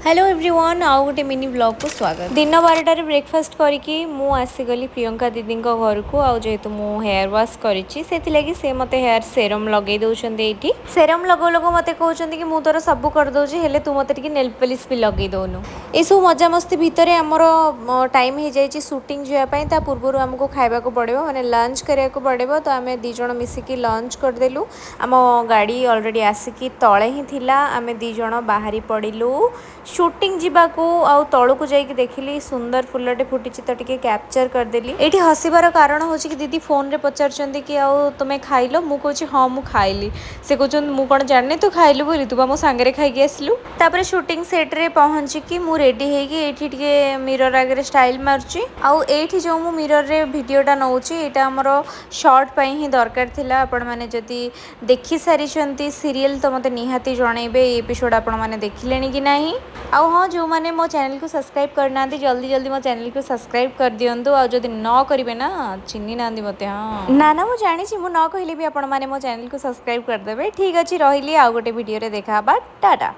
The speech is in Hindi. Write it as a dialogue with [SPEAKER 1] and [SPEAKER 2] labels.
[SPEAKER 1] हेलो एवरीवन आउ गोटे मिनी ब्लॉग को स्वागत। दिन 12टार ब्रेकफास्ट करके मु आसीगली प्रियंका दीदी घर को आउ जेहेतु मु हेयर वाश करिछि सेथिलागि से मते हेयर सेरम लगे दउछन्ते एठी सेरम लगो लगो मते कहउछन्ते कि मु तोर सब कर दउछि हेले तू मते टिके नेल पॉलिश भी लगे दउनु। एसु मजा मस्ती भितरे हमर टाइम हे जाइछि शूटिंग जिया पई ता पूर्वरु हमको खाइबा को पड़िबो माने लंच करिया को पड़िबो तो आमे दी जण मिसिकी लंच कर देलु। आम गाड़ी ऑलरेडी आसिकी तळे ही थिला आमे दी जण बाहरी पड़िलु शूटिंग जीवाकू आउ तळकू जाइक देखिली सुंदर फुलटे फुटिची तो टिके कैप्चर करदेली। एठी हसीबार कारण होची कि दीदी फोन रे पचारचंदी कि आउ तुमे खाइलो मु कहूची हां मु खाइली से कहउछन मु कोन जानने तू खाइलु बोली तू बा मो सांगरे खाइकी आसलु। तापरे शूटिंग सेट रे पहुंची कि मु रेडी हेकी एठी टिके मिरर आगे स्टाइल मारची आउ एठी जो मु मिरर रे वीडियोटा नउची एटा हमरो शॉर्ट पई ही दरकार थिला। आपण माने जदी देखि सारिचंती सीरियल तो मते निहाती जणैबे एपिसोड आपण माने देखिलेनी कि नाही। आउ हाँ जो मैंने मो चैनल को सब्सक्राइब करना जल्दी जल्दी मो चैनल को सब्सक्राइब कर दिंतु आ जदि न करेंगे ना चिन्नी ना मत हाँ ना ना मुझे जानी मुझे न कहले भी आपण मैंने मो चैनल को सब्सक्राइब करदेवे। ठीक अच्छे रही आउ गोटे वीडियो रे देखा टाटा।